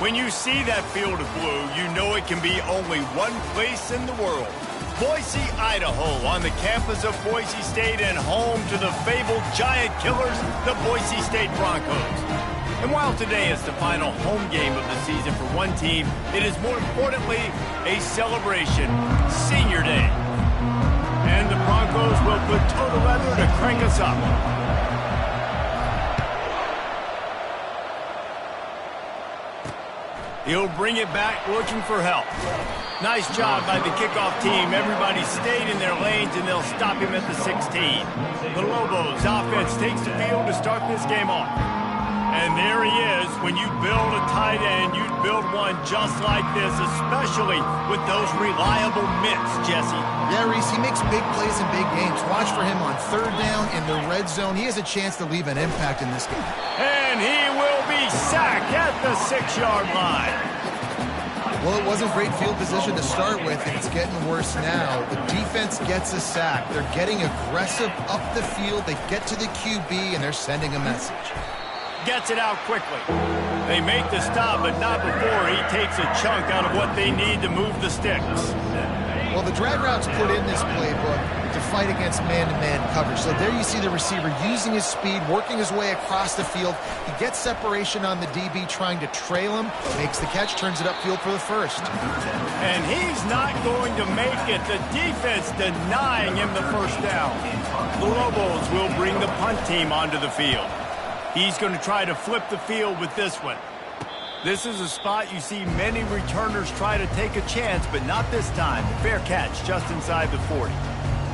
When you see that field of blue, you know it can be only one place in the world. Boise, Idaho, on the campus of Boise State and home to the fabled giant killers, the Boise State Broncos. And while today is the final home game of the season for one team, it is more importantly a celebration, Senior Day. And the Broncos will put total leather to crank us up. He'll bring it back looking for help. Nice job by the kickoff team. Everybody stayed in their lanes, and they'll stop him at the 16. The Lobos offense takes the field to start this game off. And there he is. When you build a tight end, you'd build one just like this, especially with those reliable mitts, Jesse. Yeah, Reese, he makes big plays in big games. Watch for him on third down in the red zone. He has a chance to leave an impact in this game. And he will be sacked at the 6-yard line. Well, it wasn't great field position to start with, and it's getting worse now. The defense gets a sack. They're getting aggressive up the field. They get to the QB, and they're sending a message. Gets it out quickly. They make the stop, but not before he takes a chunk out of what they need to move the sticks. Well, the drag route's put in this playbook to fight against man-to-man coverage. So there you see the receiver using his speed, working his way across the field. He gets separation on the DB, trying to trail him, makes the catch, turns it upfield for the first. And he's not going to make it. The defense denying him the first down. The Lobos will bring the punt team onto the field. He's going to try to flip the field with this one. This is a spot you see many returners try to take a chance, but not this time. Fair catch just inside the 40.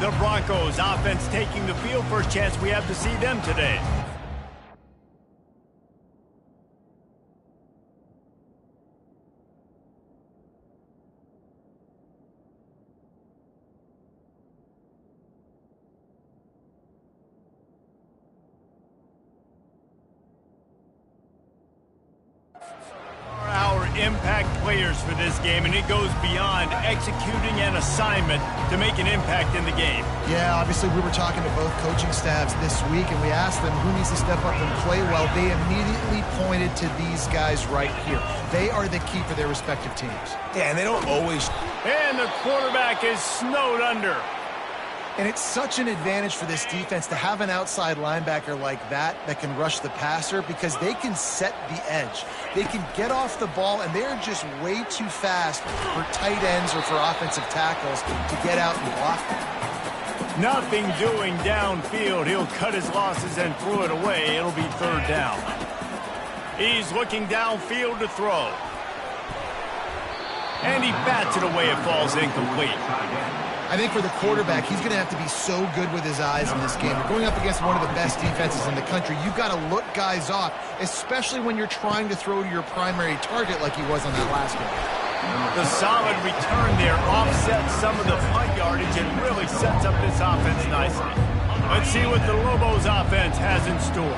The Broncos offense taking the field. First chance we have to see them today. Impact players for this game, and it goes beyond executing an assignment to make an impact in the game. Yeah, obviously we were talking to both coaching staffs this week, and we asked them who needs to step up and play well. They immediately pointed to these guys right here. They are the key for their respective teams. Yeah, and they don't always... And the quarterback is snowed under. And it's such an advantage for this defense to have an outside linebacker like that can rush the passer, because they can set the edge. They can get off the ball, and they're just way too fast for tight ends or for offensive tackles to get out and block them. Nothing doing downfield. He'll cut his losses and throw it away. It'll be third down. He's looking downfield to throw. And he bats it away. It falls incomplete. I think for the quarterback, he's going to have to be so good with his eyes in this game. You're going up against one of the best defenses in the country. You've got to look guys off, especially when you're trying to throw to your primary target like he was on that last game. The solid return there offsets some of the punt yardage and really sets up this offense nicely. Let's see what the Lobos offense has in store.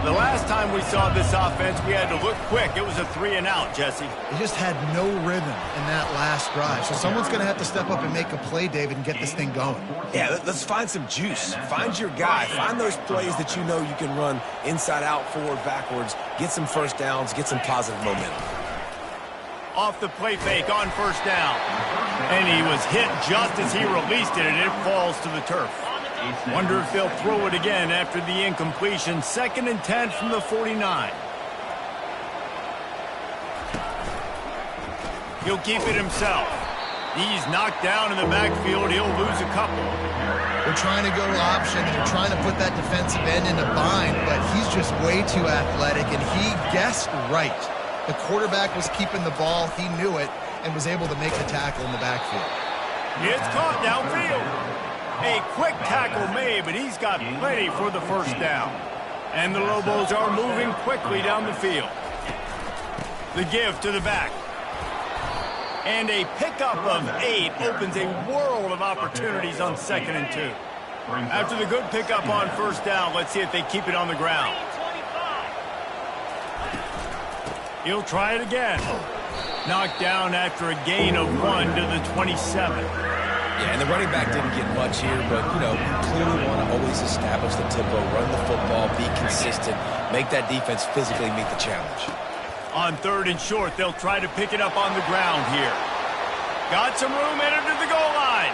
The last time we saw this offense, we had to look quick. It was a 3-and-out, Jesse. They just had no rhythm in that last drive. So someone's going to have to step up and make a play, David, and get this thing going. Yeah, let's find some juice. Find your guy. Find those plays that you know you can run inside out, forward, backwards. Get some first downs. Get some positive momentum. Off the play fake on first down. And he was hit just as he released it, and it falls to the turf. Wonder if they'll throw it again after the incompletion. 2nd and 10 from the 49. He'll keep it himself. He's knocked down in the backfield. He'll lose a couple. They're trying to go option, and they're trying to put that defensive end in a bind, but he's just way too athletic, and he guessed right. The quarterback was keeping the ball. He knew it and was able to make the tackle in the backfield. It's caught downfield. A quick tackle made, but he's got plenty for the first down. And the Lobos are moving quickly down the field. The give to the back. And a pickup of 8 opens a world of opportunities on 2nd and 2. After the good pickup on first down, let's see if they keep it on the ground. He'll try it again. Knocked down after a gain of 1 to the 27. Yeah, and the running back didn't get much here, but, clearly want to always establish the tempo, run the football, be consistent, make that defense physically meet the challenge. On 3rd and short, they'll try to pick it up on the ground here. Got some room headed to the goal line.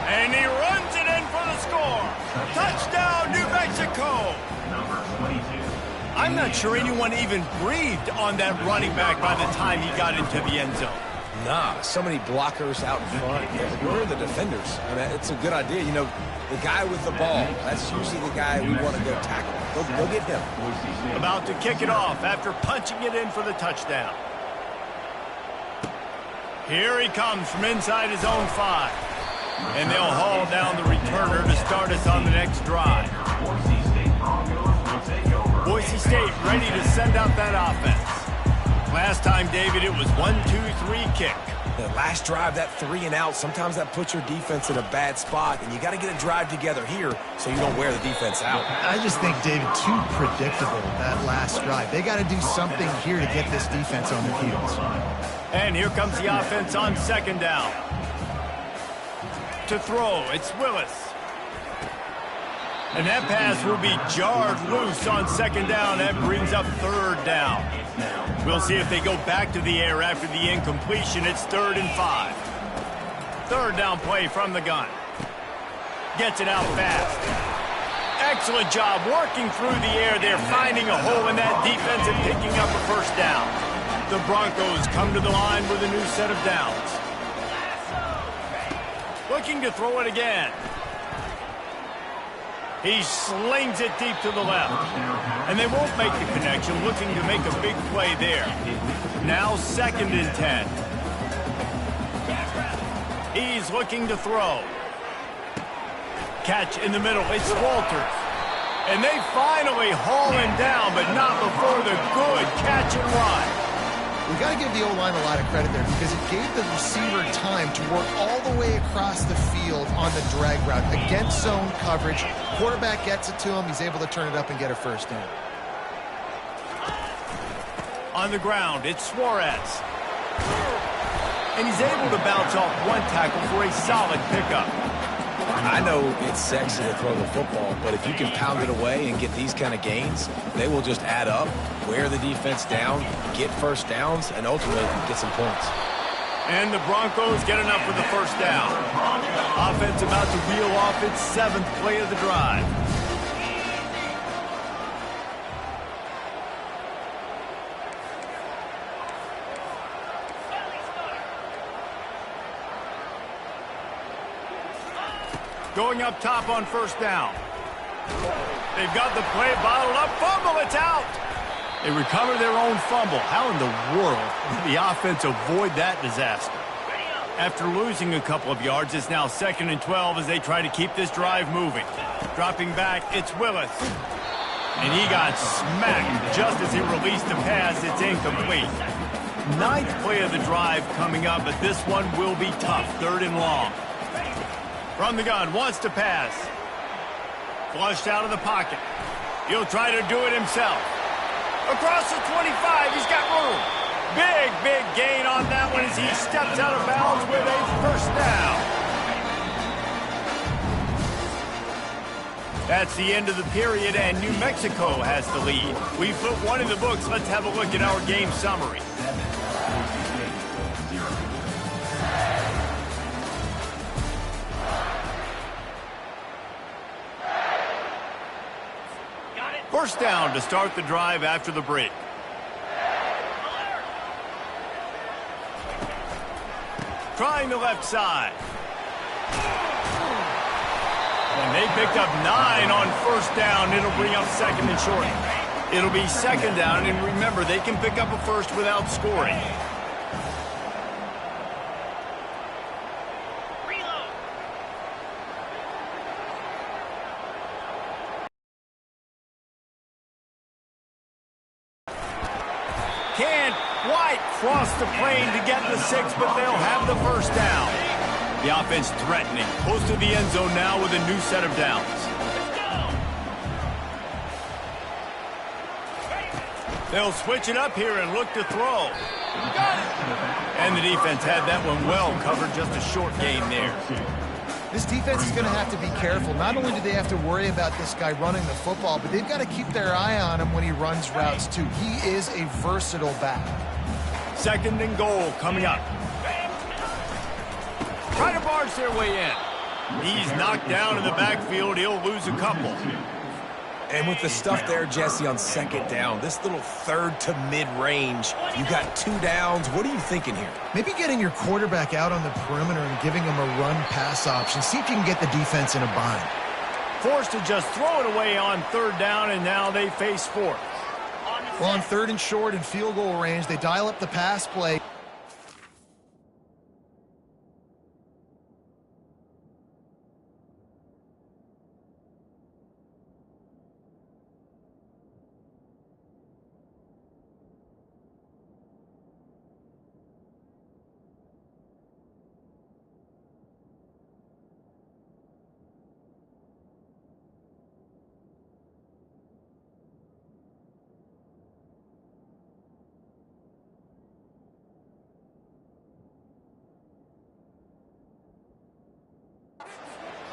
And he runs it in for the score. Touchdown, New Mexico. I'm not sure anyone even breathed on that running back by the time he got into the end zone. Nah, so many blockers out in front. Where are the defenders? I mean, it's a good idea. You know, the guy with the ball, that's usually the guy we want to go tackle. Go get him. About to kick it off after punching it in for the touchdown. Here he comes from inside his own 5. And they'll haul down the returner to start us on the next drive. Boise State ready to send out that offense. Last time, David, it was 1-2-3 kick. The last drive, that 3 and out, sometimes that puts your defense in a bad spot, and you got to get a drive together here so you don't wear the defense out. I just think, David, too predictable, that last drive. They got to do something here to get this defense on their heels. And here comes the offense on 2nd down. To throw, it's Willis. And that pass will be jarred loose on 2nd down. That brings up 3rd down. We'll see if they go back to the air after the incompletion. It's 3rd and 5. 3rd down play from the gun. Gets it out fast. Excellent job working through the air. They're finding a hole in that defense and picking up a 1st down. The Broncos come to the line with a new set of downs. Looking to throw it again. He slings it deep to the left. And they won't make the connection, looking to make a big play there. Now 2nd and 10. He's looking to throw. Catch in the middle. It's Walters. And they finally haul him down, but not before the good catch and run. We got to give the O-line a lot of credit there because it gave the receiver time to work all the way across the field on the drag route against zone coverage. Quarterback gets it to him. He's able to turn it up and get a 1st down. On the ground, it's Suarez. And he's able to bounce off 1 tackle for a solid pickup. I know it's sexy to throw the football, but if you can pound it away and get these kind of gains, they will just add up, wear the defense down, get 1st downs, and ultimately get some points. And the Broncos get enough for the 1st down. Offense about to reel off its 7th play of the drive. Going up top on 1st down. They've got the play bottled up. Fumble, it's out. They recover their own fumble. How in the world did the offense avoid that disaster? After losing a couple of yards, it's now 2nd and 12 as they try to keep this drive moving. Dropping back, it's Willis. And he got smacked just as he released the pass. It's incomplete. 9th play of the drive coming up, but this one will be tough. 3rd and long. From the gun, wants to pass. Flushed out of the pocket. He'll try to do it himself. Across the 25, he's got room. Big gain on that one as he steps out of bounds with a 1st down. That's the end of the period, and New Mexico has the lead. We put 1 in the books. Let's have a look at our game summary. First down to start the drive after the break. Trying the left side. And they picked up 9 on 1st down. It'll bring up 2nd and short. It'll be 2nd down, and remember, they can pick up a 1st without scoring. Can't quite cross the plane to get the 6, but they'll have the 1st down. The offense threatening, close to the end zone now with a new set of downs. They'll switch it up here and look to throw. And the defense had that one well covered, just a short gain there. This defense is going to have to be careful. Not only do they have to worry about this guy running the football, but they've got to keep their eye on him when he runs routes too. He is a versatile back. 2nd and goal coming up. Try to barge their way in. He's knocked down in the backfield. He'll lose a couple. And with the stuff there, Jesse, on 2nd down, this little 3rd to mid-range, you got 2 downs. What are you thinking here? Maybe getting your quarterback out on the perimeter and giving him a run-pass option. See if you can get the defense in a bind. Forced to just throw it away on 3rd down, and now they face 4th. Well, on 3rd and short and field goal range, they dial up the pass play.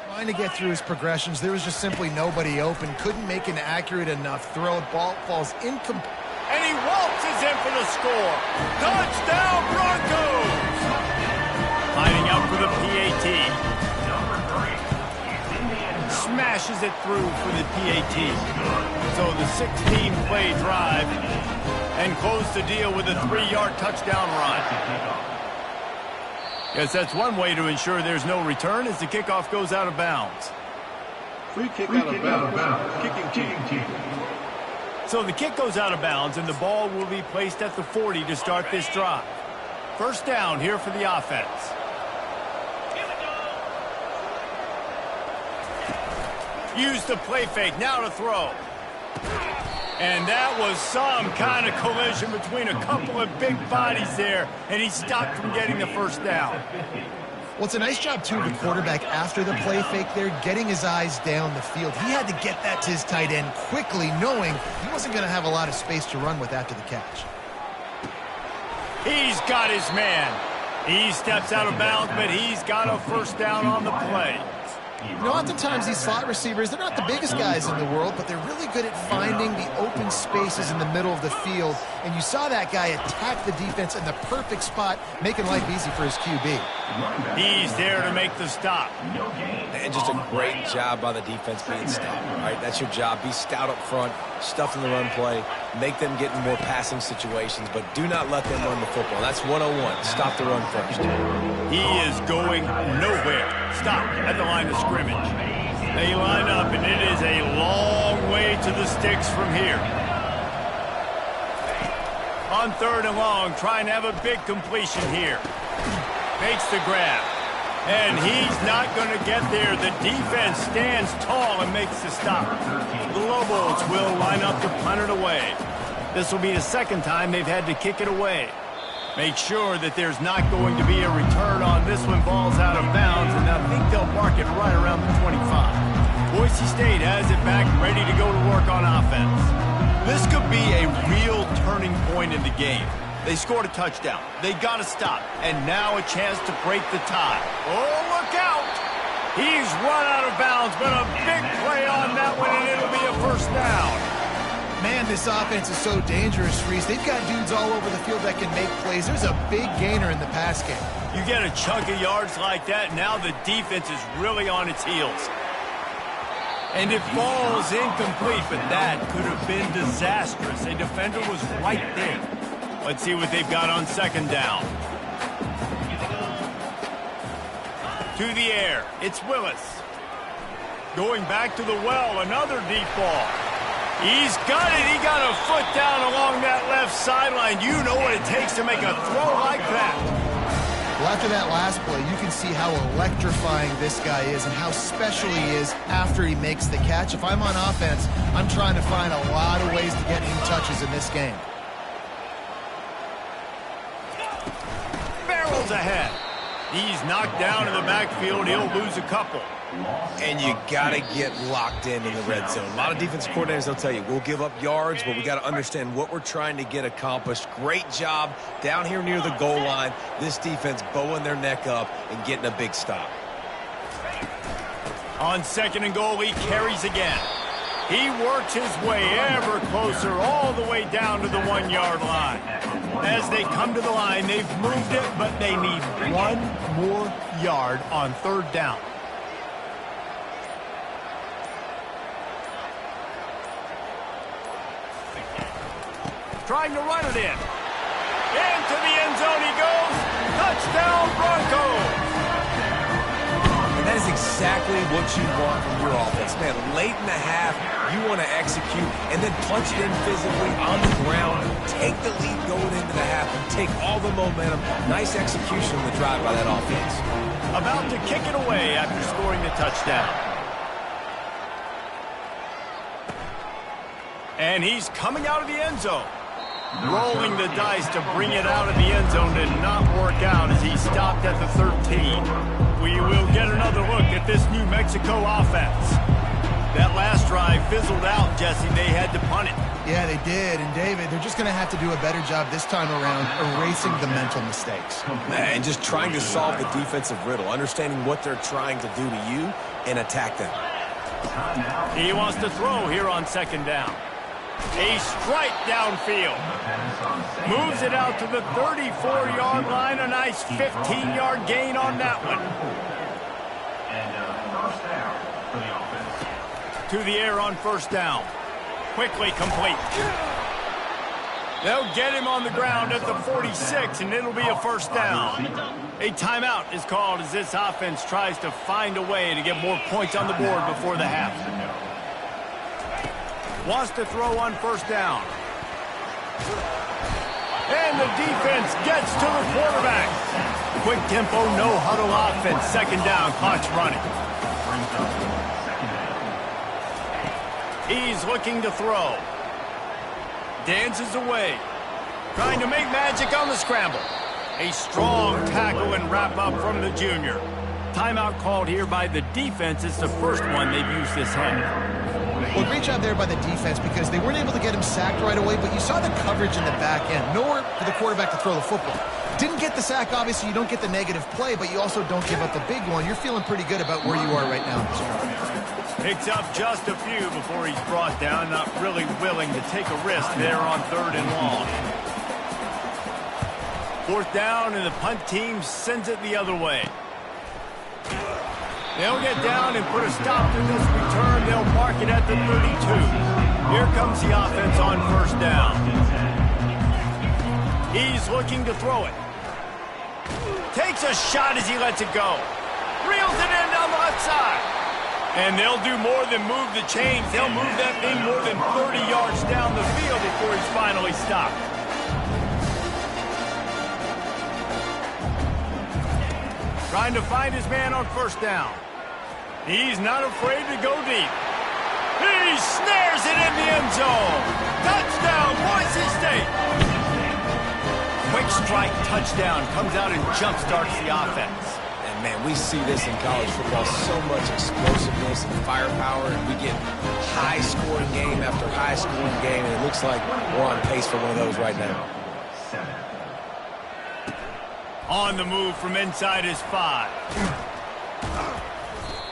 Trying to get through his progressions. There was just simply nobody open. Couldn't make an accurate enough throw. Ball falls incomplete. And he waltzes in for the score. Touchdown, Broncos! Lining up for the PAT. Smashes it through for the PAT. So the 16-play drive and close the deal with a 3-yard touchdown run. Yes, that's one way to ensure there's no return as the kickoff goes out of bounds. Free kick out of bounds. Kicking team. So the kick goes out of bounds, and the ball will be placed at the 40 to start this drive. 1st down here for the offense. Use the play fake, now to throw. And that was some kind of collision between a couple of big bodies there, and he stopped from getting the 1st down. Well, it's a nice job, too, of the quarterback after the play fake there, getting his eyes down the field. He had to get that to his tight end quickly, knowing he wasn't going to have a lot of space to run with after the catch. He's got his man. He steps out of bounds, but he's got a 1st down on the play. You know, oftentimes these slot receivers, they're not the biggest guys in the world, but they're really good at finding the open spaces in the middle of the field. And you saw that guy attack the defense in the perfect spot, making life easy for his QB. He's there to make the stop. And just a great job by the defense being stout, right? That's your job. Be stout up front, stuff in the run play, make them get in more passing situations, but do not let them run the football. That's 101. Stop the run first. He is going nowhere. Stop at the line of scrimmage. They line up, and it is a long way to the sticks from here. On 3rd and long, trying to have a big completion here. Makes the grab. And he's not going to get there. The defense stands tall and makes the stop. The Lobos will line up to punt it away. This will be the 2nd time they've had to kick it away. Make sure that there's not going to be a return on this one. Ball's out of bounds, and I think they'll mark it right around the 25. Boise State has it back, ready to go to work on offense. This could be a real turning point in the game. They scored a touchdown. They got to stop, and now a chance to break the tie. Oh, look out! He's run out of bounds, but a big play on that one, and it'll be a 1st down. Man, this offense is so dangerous, Reese. They've got dudes all over the field that can make plays. There's a big gainer in the pass game. You get a chunk of yards like that, now the defense is really on its heels. And it falls incomplete, but that could have been disastrous. A defender was right there. Let's see what they've got on 2nd down. To the air, it's Willis. Going back to the well, another deep ball. He's got it. He got a foot down along that left sideline. You know what it takes to make a throw like that. Well, after that last play, you can see how electrifying this guy is and how special he is after he makes the catch. If I'm on offense, I'm trying to find a lot of ways to get him touches in this game. Barrels ahead. He's knocked down in the backfield. He'll lose a couple. And you got to get locked in the red zone. A lot of defense coordinators will tell you, we'll give up yards, but we got to understand what we're trying to get accomplished. Great job down here near the goal line. This defense bowing their neck up and getting a big stop. On 2nd and goal, he carries again. He works his way ever closer all the way down to the 1-yard line. As they come to the line, they've moved it, but they need one more yard on 3rd down. Trying to run it in. Into the end zone he goes. Touchdown, Broncos. And that is exactly what you want from your offense. Man, late in the half, you want to execute and then punch it in physically on the ground, take the lead going into the half, and take all the momentum. Nice execution on the drive by that offense. About to kick it away after scoring the touchdown. And he's coming out of the end zone. Rolling the dice to bring it out of the end zone did not work out as he stopped at the 13. We will get another look at this New Mexico offense. That last drive fizzled out, Jesse. They had to punt it. Yeah, they did. And, David, they're just going to have to do a better job this time around erasing the mental mistakes. And just trying to solve the defensive riddle, understanding what they're trying to do to you and attack them. He wants to throw here on 2nd down. A strike downfield. Moves it out to the 34-yard line. A nice 15-yard gain on that one. To the air on 1st down. Quickly complete. They'll get him on the ground at the 46, and it'll be a 1st down. A timeout is called as this offense tries to find a way to get more points on the board before the half. Wants to throw on 1st down. And the defense gets to the quarterback. Quick tempo, no huddle offense. 2nd down, clock's running. He's looking to throw. Dances away. Trying to make magic on the scramble. A strong tackle and wrap up from the junior. Timeout called here by the defense. It's the first one they've used this half. Well, great job there by the defense because they weren't able to get him sacked right away, but you saw the coverage in the back end. Nowhere for the quarterback to throw the football. Didn't get the sack, obviously. You don't get the negative play, but you also don't give up the big one. You're feeling pretty good about where you are right now in this drive. Picks up just a few before he's brought down. Not really willing to take a risk there on 3rd and long. 4th down, and the punt team sends it the other way. They'll get down and put a stop to this return. They'll mark it at the 32. Here comes the offense on 1st down. He's looking to throw it. Takes a shot as he lets it go. Reels it in down the left side. And they'll do more than move the chains. They'll move that thing more than 30 yards down the field before he's finally stopped. Trying to find his man on 1st down. He's not afraid to go deep. He snares it in the end zone. Touchdown, Boise State. Quick strike touchdown. Comes out and jump-starts the offense. And, man, we see this in college football. So much explosiveness and firepower, and we get high-scoring game after high-scoring game, and it looks like we're on pace for one of those right now. On the move from inside his 5.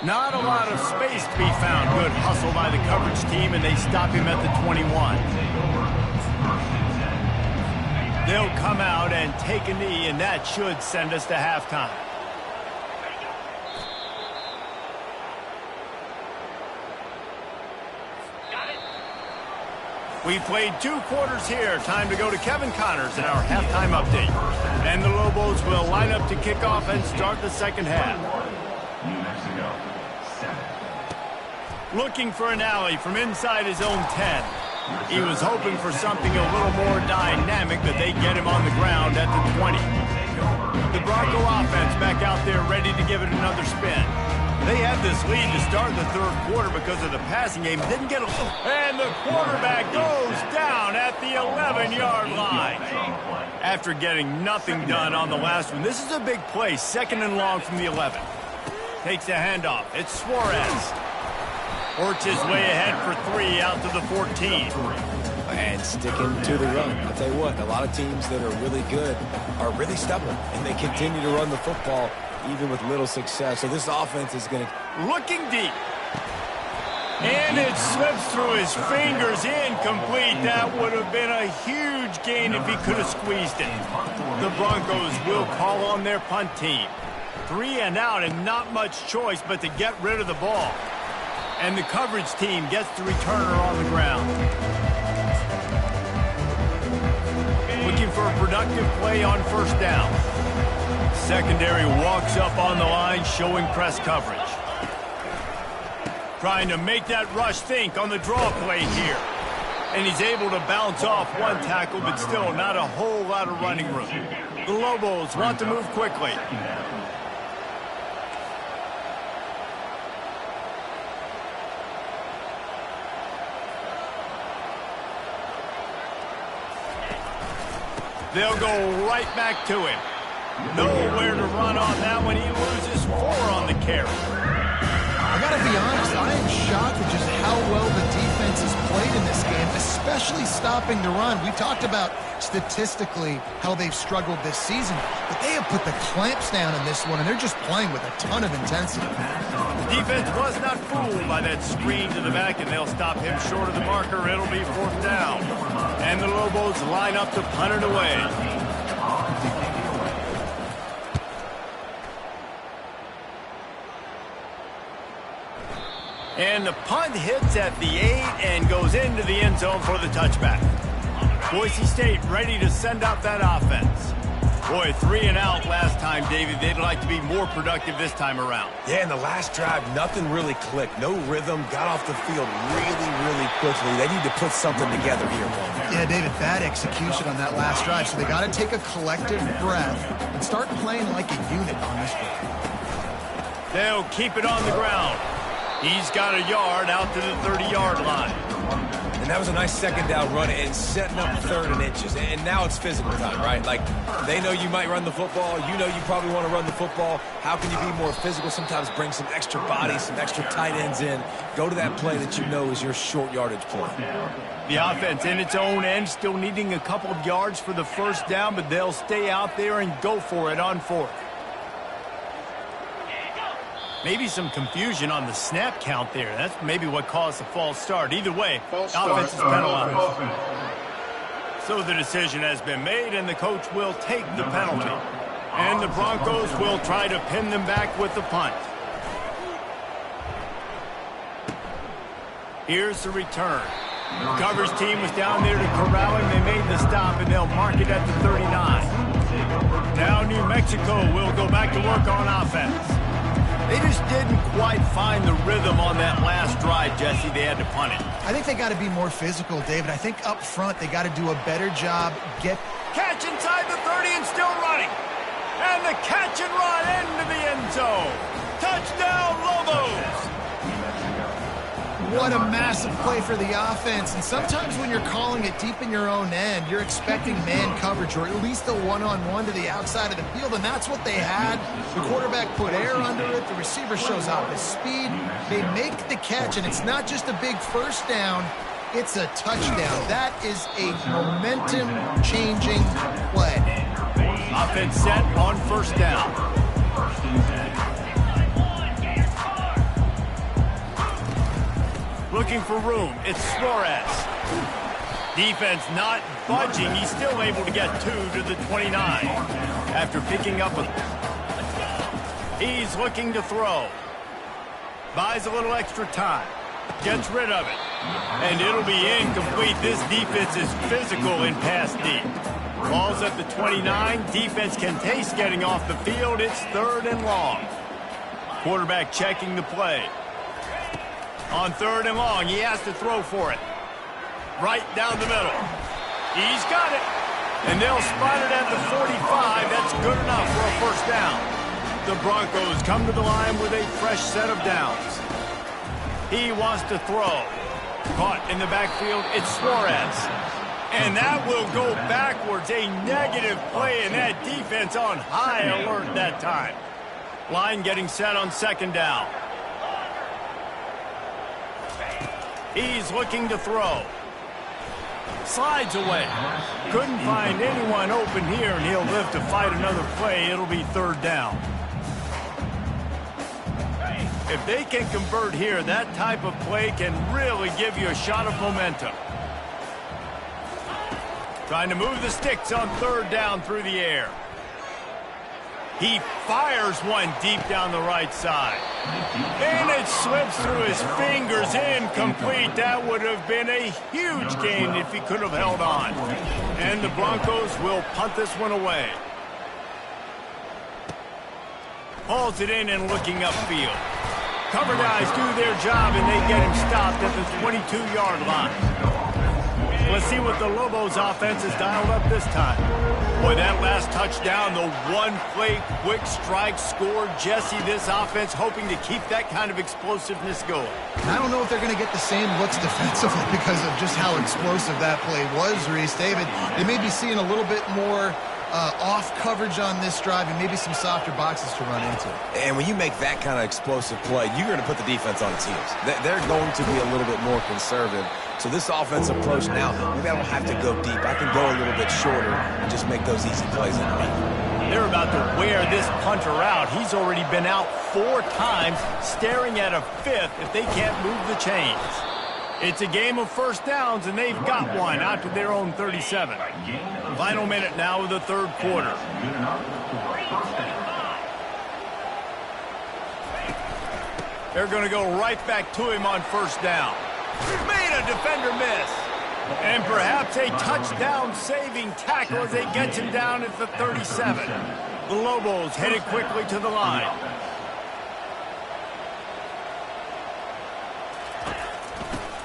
Not a lot of space to be found. Good hustle by the coverage team, and they stop him at the 21. They'll come out and take a knee, and that should send us to halftime. We played 2 quarters here. Time to go to Kevin Connors in our halftime update. And the Lobos will line up to kick off and start the 2nd half. Looking for an alley from inside his own 10. He was hoping for something a little more dynamic, but they get him on the ground at the 20. The Bronco offense back out there ready to give it another spin. They had this lead to start the 3rd quarter because of the passing game. Didn't get a... And the quarterback goes down at the 11-yard line. After getting nothing done on the last one, this is a big play. 2nd and long from the 11. Takes a handoff. It's Suarez. Works his way ahead for 3 out to the 14. And sticking to the run. I'll tell you what, a lot of teams that are really good are really stubborn, and they continue to run the football even with little success. So this offense is going to looking deep. And it slips through his fingers, incomplete. That would have been a huge gain if he could have squeezed it. The Broncos will call on their punt team. 3 and out and not much choice but to get rid of the ball. And the coverage team gets the returner on the ground. Looking for a productive play on first down. Secondary walks up on the line, showing press coverage. Trying to make that rush think on the draw play here. And he's able to bounce off one tackle, but still not a whole lot of running room. The Lobos want to move quickly. They'll go right back to him. Nowhere to run on that one. He loses 4 on the carry. I got to be honest, I am shocked at just how well the defense has played in this game, especially stopping the run. We talked about statistically how they've struggled this season, but they have put the clamps down in this one, and they're just playing with a ton of intensity. The defense was not fooled by that screen to the back, and they'll stop him short of the marker. It'll be 4th down. And the Lobos line up to punt it away. And the punt hits at the 8 and goes into the end zone for the touchback. Boise State ready to send out that offense. Boy, 3 and out last time, David. They'd like to be more productive this time around. Yeah, in the last drive, nothing really clicked. No rhythm, got off the field really quickly. They need to put something together here. Yeah, David, bad execution on that last drive, so they got to take a collective breath and start playing like a unit on this one. They'll keep it on the ground. He's got a yard out to the 30-yard line. And that was a nice second down run and setting up 3rd and inches. And now it's physical time, right? Like, they know you might run the football. You know you probably want to run the football. How can you be more physical? Sometimes bring some extra bodies, some extra tight ends in. Go to that play that you know is your short yardage play. The offense in its own end still needing a couple of yards for the first down, but they'll stay out there and go for it on 4th. Maybe some confusion on the snap count there. That's maybe what caused the false start. Either way, offense is penalized. So the decision has been made, and the coach will take the penalty. And the Broncos will try to pin them back with the punt. Here's the return. The coverage team was down there to corral him. They made the stop, and they'll mark it at the 39. Now New Mexico will go back to work on offense. They just didn't quite find the rhythm on that last drive, Jesse. They had to punt it. I think they got to be more physical, David. I think up front they got to do a better job. Catch inside the 30 and still running. And the catch and run into the end zone. Touchdown, Lobos. What a massive play for the offense. And sometimes when you're calling it deep in your own end, you're expecting man coverage or at least a one-on-one to the outside of the field, and that's what they had. The quarterback put air under it. The receiver shows off his speed. They make the catch, and it's not just a big first down. It's a touchdown. That is a momentum-changing play. Offense set on first down. Looking for room. It's Suarez. Defense not budging. He's still able to get 2 to the 29. After picking up a... He's looking to throw. Buys a little extra time. Gets rid of it. And it'll be incomplete. This defense is physical in pass deep. Ball's at the 29. Defense can taste getting off the field. It's 3rd and long. Quarterback checking the play. On 3rd and long, he has to throw for it. Right down the middle. He's got it. And they'll spot it at the 45. That's good enough for a first down. The Broncos come to the line with a fresh set of downs. He wants to throw. Caught in the backfield, it's Suarez. And that will go backwards. A negative play, and that defense on high alert that time. Line getting set on 2nd down. He's looking to throw. Slides away. Couldn't find anyone open here, and he'll live to fight another play. It'll be 3rd down. If they can convert here, that type of play can really give you a shot of momentum. Trying to move the sticks on third down through the air. He fires one deep down the right side. And it slips through his fingers, incomplete. That would have been a huge gain if he could have held on. And the Broncos will punt this one away. Hauls it in and looking upfield. Cover guys do their job and they get him stopped at the 22-yard line. Let's see what the Lobos offense has dialed up this time. Boy, that last touchdown, the one-play quick strike score. Jesse, this offense hoping to keep that kind of explosiveness going. I don't know if they're going to get the same looks defensively because of just how explosive that play was, Reese. David, they may be seeing a little bit more off coverage on this drive and maybe some softer boxes to run into. And when you make that kind of explosive play, you're going to put the defense on its heels. They're going to be a little bit more conservative. So this offense approach now, maybe I don't have to go deep. I can go a little bit shorter and just make those easy plays underneath. They're about to wear this punter out. He's already been out 4 times, staring at a 5th if they can't move the chains. It's a game of first downs, and they've got one out to their own 37. Final minute now of the third quarter. They're going to go right back to him on first down. Made a defender miss. And perhaps a touchdown-saving tackle as they get him down at the 37. The Lobos headed quickly to the line.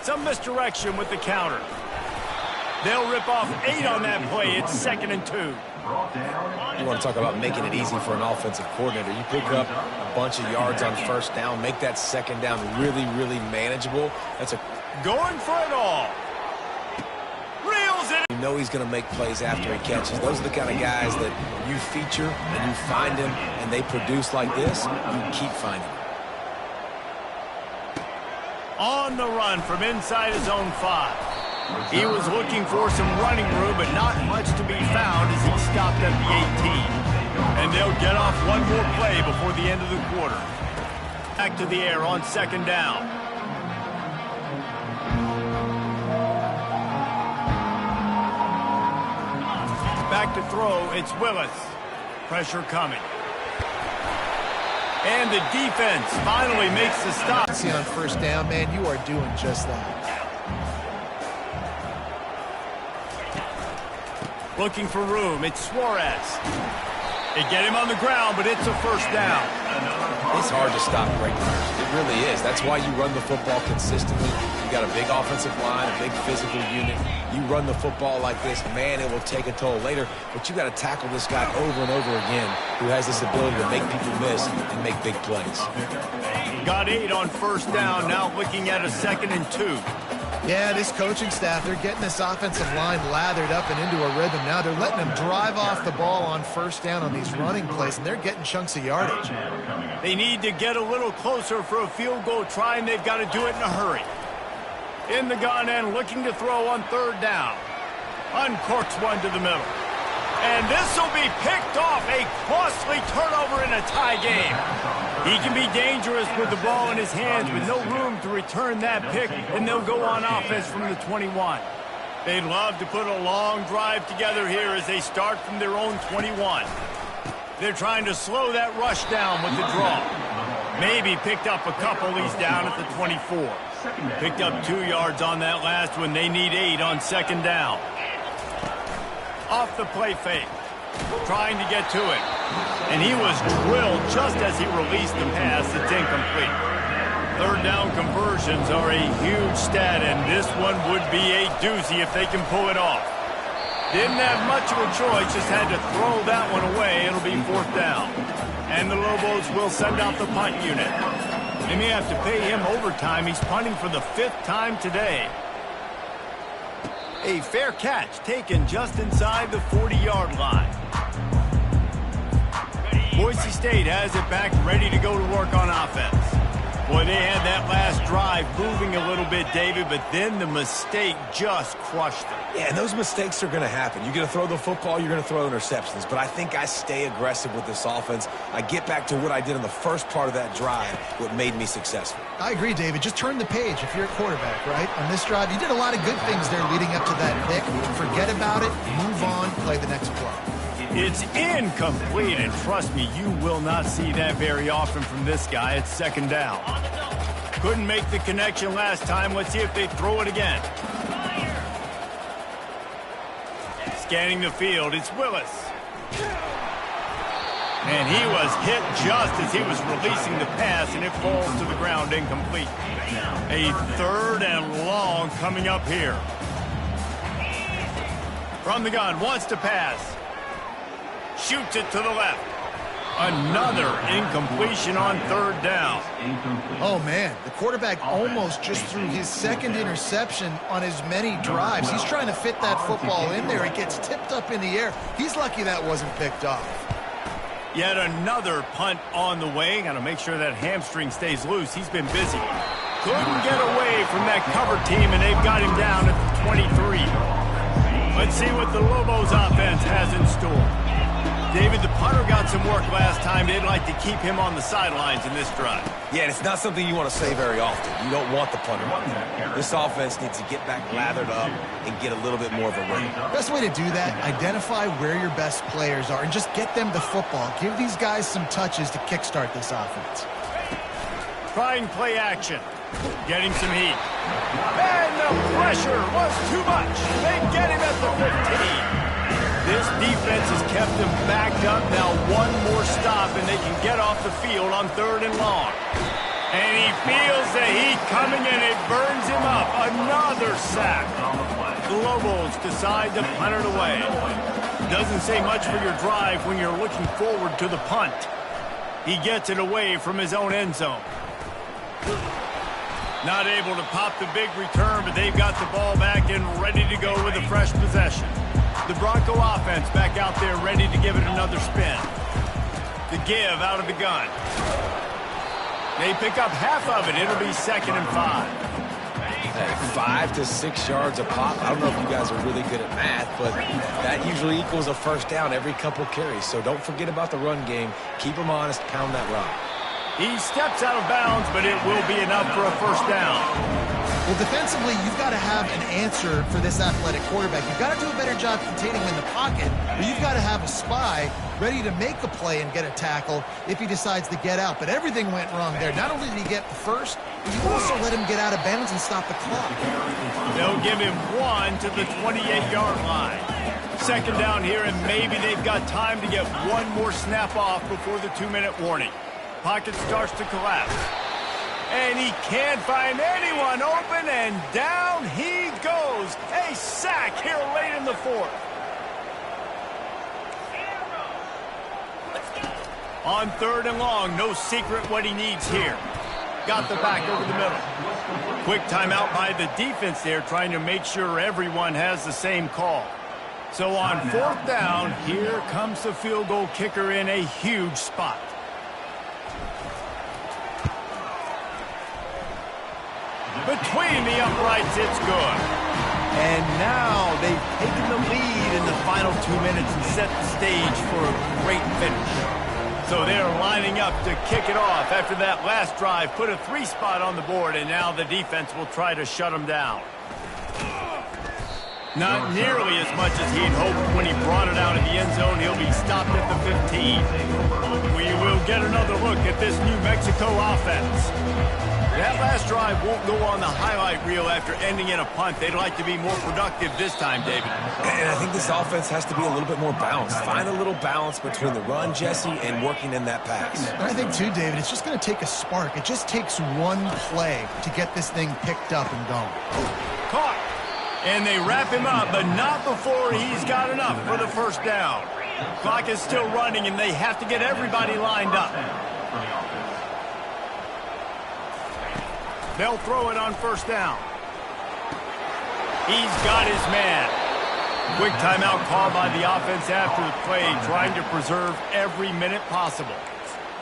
Some misdirection with the counter. They'll rip off 8 on that play. It's 2nd and 2. You want to talk about making it easy for an offensive coordinator. You pick up a bunch of yards on first down, make that second down really, really manageable. That's a going for it all. Reels it. You know he's going to make plays after he catches. Those are the kind of guys that you feature and you find them and they produce like this, you keep finding them. On the run from inside his own 5. He was looking for some running room, but not much to be found as he stopped at the 18. And they'll get off one more play before the end of the quarter. Back to the air on second down. Back to throw, it's Willis. Pressure coming. And the defense finally makes the stop. See, on first down, man, you are doing just that. Looking for room, it's Suarez. They get him on the ground, but it's a first down. It's hard to stop great runners. It really is. That's why you run the football consistently. You got a big offensive line, a big physical unit. You run the football like this, man, it will take a toll later. But you got to tackle this guy over and over again who has this ability to make people miss and make big plays. Got 8 on first down, now looking at a 2nd and 2. Yeah, this coaching staff, they're getting this offensive line lathered up and into a rhythm. Now they're letting them drive off the ball on first down on these running plays, and they're getting chunks of yardage. They need to get a little closer for a field goal try, and they've got to do it in a hurry. In the gun end, looking to throw on third down. Uncorks one to the middle. And this will be picked off. A costly turnover in a tie game. He can be dangerous with the ball in his hands, but no room to return that pick, and they'll go on offense from the 21. They'd love to put a long drive together here as they start from their own 21. They're trying to slow that rush down with the draw. Maybe picked up a couple. He's down at the 24. Picked up 2 yards on that last one. They need 8 on second down. Off the play fake. Trying to get to it. And he was drilled just as he released the pass. It's incomplete. Third down conversions are a huge stat, and this one would be a doozy if they can pull it off. Didn't have much of a choice, just had to throw that one away. It'll be fourth down. And the Lobos will send out the punt unit. They may have to pay him overtime. He's punting for the 5th time today. A fair catch taken just inside the 40-yard line. Boise State has it back, ready to go to work on offense. Boy, they had that last drive moving a little bit, David, but then the mistake just crushed them. Yeah, and those mistakes are going to happen. You're going to throw the football, you're going to throw interceptions. But I think I stay aggressive with this offense. I get back to what I did in the first part of that drive, what made me successful. I agree, David. Just turn the page if you're a quarterback, right? On this drive, you did a lot of good things there leading up to that pick. Forget about it, move on, play the next play. It's incomplete, and trust me, you will not see that very often from this guy. It's second down. Couldn't make the connection last time. Let's see if they throw it again. Scanning the field, it's Willis. And he was hit just as he was releasing the pass, and it falls to the ground incomplete. A 3rd and long coming up here. From the gun, wants to pass. Shoots it to the left. Another incompletion on 3rd down. Oh, man, the quarterback almost just threw his 2nd interception on as many drives. He's trying to fit that football in there. It gets tipped up in the air. He's lucky that wasn't picked off. Yet another punt on the way. Got to make sure that hamstring stays loose. He's been busy. Couldn't get away from that cover team, and they've got him down at the 23. Let's see what the Lobos offense has in store. David, the punter got some work last time. They'd like to keep him on the sidelines in this drive. Yeah, and it's not something you want to say very often. You don't want the punter. This offense needs to get back lathered up and get a little bit more of a rhythm. Best way to do that, identify where your best players are and just get them the football. Give these guys some touches to kickstart this offense. Trying play action. Getting some heat. And the pressure was too much. They get him at the 15. This defense has kept them backed up. Now one more stop, and they can get off the field on 3rd and long. And he feels the heat coming, and it burns him up. Another sack. The Lobos decide to punt it away. Doesn't say much for your drive when you're looking forward to the punt. He gets it away from his own end zone. Not able to pop the big return, but they've got the ball back and ready to go with a fresh possession. The Bronco offense back out there ready to give it another spin. The give out of the gun. They pick up half of it. It'll be 2nd and 5. Hey, 5 to 6 yards a pop. I don't know if you guys are really good at math, but that usually equals a first down every couple carries. So don't forget about the run game. Keep them honest. Pound that rock. He steps out of bounds, but it will be enough for a first down. Well, defensively, you've got to have an answer for this athletic quarterback. You've got to do a better job containing him in the pocket, but you've got to have a spy ready to make a play and get a tackle if he decides to get out. But everything went wrong there. Not only did he get the first, but you also let him get out of bounds and stop the clock. They'll give him 1 to the 28-yard line. 2nd down here, and maybe they've got time to get one more snap off before the 2-minute warning. Pocket starts to collapse. And he can't find anyone open, and down he goes. A sack here late in the 4th. On 3rd and long, no secret what he needs here. Got the back over the middle. Quick timeout by the defense there, trying to make sure everyone has the same call. So on 4th down, here comes the field goal kicker in a huge spot. Between the uprights, it's good. And now they've taken the lead in the final 2 minutes and set the stage for a great finish. So they're lining up to kick it off after that last drive. Put a 3 spot on the board, and now the defense will try to shut them down. Not nearly as much as he'd hoped when he brought it out of the end zone. He'll be stopped at the 15. We will get another look at this New Mexico offense. That last drive won't go on the highlight reel after ending in a punt. They'd like to be more productive this time, David. And I think this offense has to be a little bit more balanced. Find a little balance between the run, Jesse, and working in that pass. I think, too, David, it's just going to take a spark. It just takes one play to get this thing picked up and going. Caught. And they wrap him up, but not before he's got enough for the first down. Clock is still running, and they have to get everybody lined up. They'll throw it on 1st down. He's got his man. Quick timeout call by the offense after the play, trying to preserve every minute possible.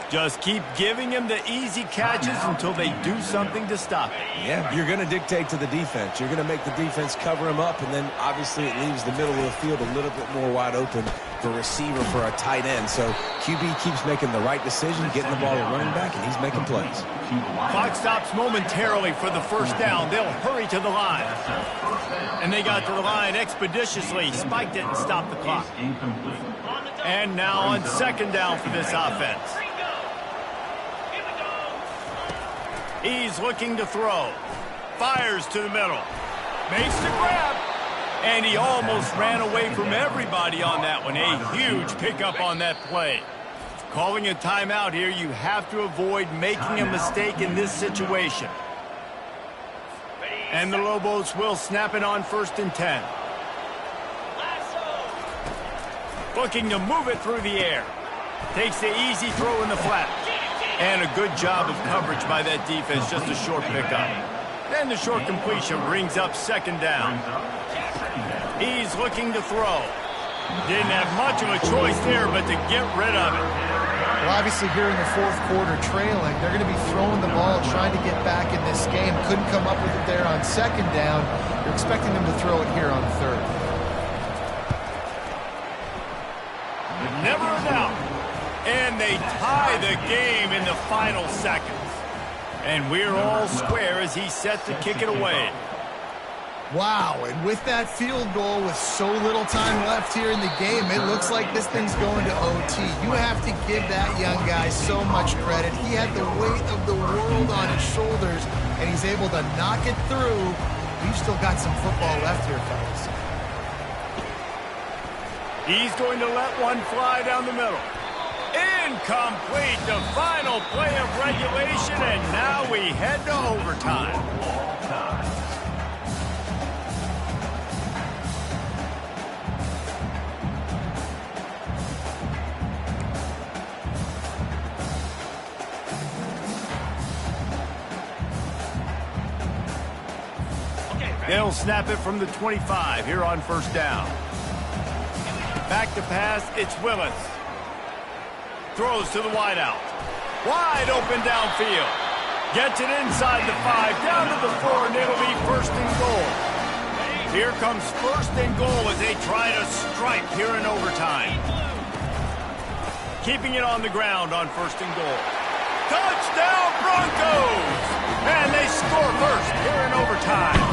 Just keep giving him the easy catches until they do something to stop it. Yeah, you're going to dictate to the defense. You're going to make the defense cover him up, and then obviously it leaves the middle of the field a little bit more wide open for receiver for a tight end. So QB keeps making the right decision, getting the ball to running back, and he's making plays. Clock stops momentarily for the first down. They'll hurry to the line. And they got to the line expeditiously. Spiked it and stopped the clock. And now on second down for this offense. He's looking to throw. Fires to the middle. Makes the grab. And he almost ran away from everybody on that one. A huge pickup on that play. Calling a timeout here, you have to avoid making a mistake in this situation. And the Lobos will snap it on 1st and 10. Looking to move it through the air. Takes the easy throw in the flat. And a good job of coverage by that defense, just a short pickup. And the short completion brings up second down. He's looking to throw. Didn't have much of a choice there, but to get rid of it. Well, obviously here in the fourth quarter trailing, they're going to be throwing the ball, trying to get back in this game. Couldn't come up with it there on second down. You're expecting them to throw it here on third. Never a doubt. And they tie the game in the final seconds. And we're all square as he's set to kick it away. Wow, and with that field goal with so little time left here in the game, it looks like this thing's going to OT. You have to give that young guy so much credit. He had the weight of the world on his shoulders, and he's able to knock it through. We've still got some football left here, fellas. He's going to let one fly down the middle. Incomplete, the final play of regulation, and now we head to overtime. They'll snap it from the 25 here on first down. Back to pass, it's Willis. Throws to the wideout. Wide open downfield. Gets it inside the 5, down to the 4, and it'll be first and goal. Here comes first and goal as they try to strike here in overtime. Keeping it on the ground on first and goal. Touchdown Broncos! And they score first here in overtime.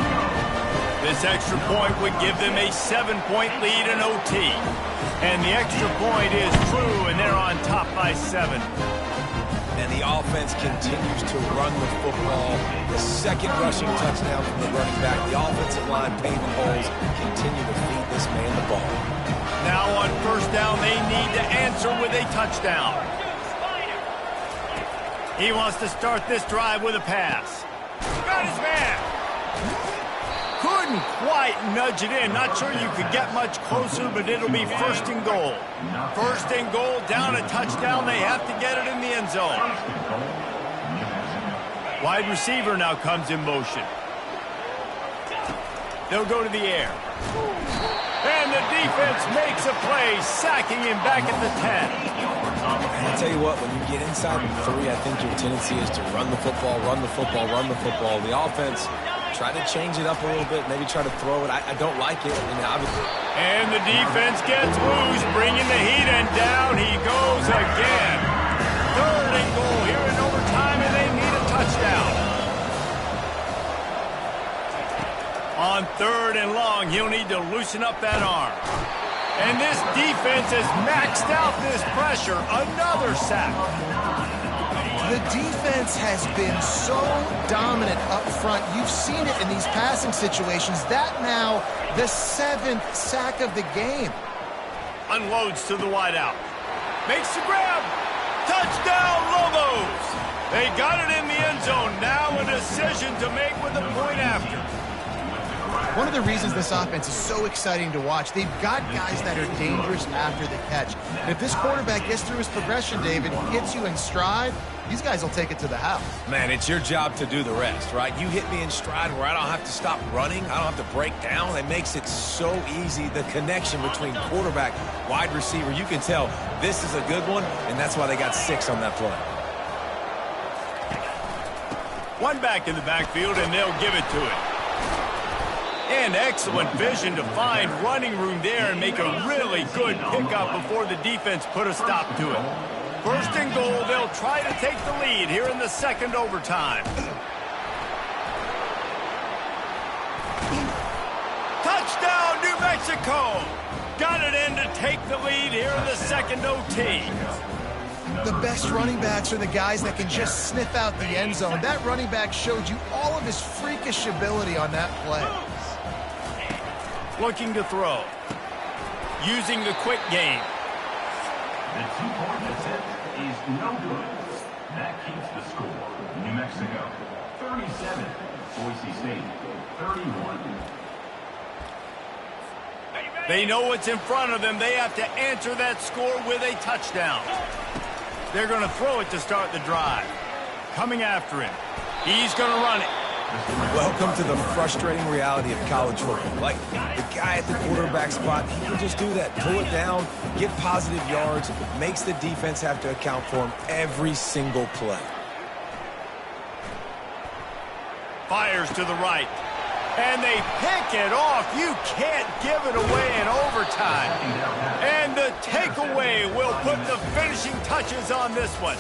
This extra point would give them a 7-point lead in OT. And the extra point is true, and they're on top by 7. And the offense continues to run the football. The second rushing touchdown from the running back. The offensive line paving holes. Continue to feed this man the ball. Now on first down, they need to answer with a touchdown. He wants to start this drive with a pass. Got his man. Couldn't quite nudge it in. Not sure you could get much closer, but it'll be first and goal. First and goal, down a touchdown. They have to get it in the end zone. Wide receiver now comes in motion. They'll go to the air. And the defense makes a play, sacking him back at the 10. I'll tell you what, when you get inside the 3, I think your tendency is to run the football, run the football, run the football. The offense, try to change it up a little bit, maybe try to throw it. I don't like it. And the defense gets loose, bringing the heat, and down he goes again. Third and goal here in overtime, and they need a touchdown. On third and long, he'll need to loosen up that arm. And this defense has maxed out this pressure. Another sack. The defense has been so dominant up front. You've seen it in these passing situations. That now the 7th sack of the game. Unloads to the wideout. Makes the grab. Touchdown, Lobos. They got it in the end zone. Now a decision to make with a point after. One of the reasons this offense is so exciting to watch, they've got guys that are dangerous after the catch. And if this quarterback gets through his progression, David, hits you in stride, these guys will take it to the house. Man, it's your job to do the rest, right? You hit me in stride where I don't have to stop running. I don't have to break down. It makes it so easy. The connection between quarterback, wide receiver, you can tell this is a good one, and that's why they got 6 on that play. One back in the backfield, and they'll give it to it. And excellent vision to find running room there and make a really good pickup before the defense put a stop to it. First and goal, they'll try to take the lead here in the second overtime. Touchdown, New Mexico! Got it in to take the lead here in the second OT. The best running backs are the guys that can just sniff out the end zone. That running back showed you all of his freakish ability on that play. Looking to throw. Using the quick game. The 2-point attempt is no good. That keeps the score. New Mexico, 37. Boise State, 31. They know what's in front of them. They have to answer that score with a touchdown. They're going to throw it to start the drive. Coming after him. He's going to run it. Welcome to the frustrating reality of college football. Like, the guy at the quarterback spot, he can just do that. Pull it down, get positive yards, makes the defense have to account for him every single play. Fires to the right. And they pick it off. You can't give it away in overtime. And the takeaway will put the finishing touches on this one.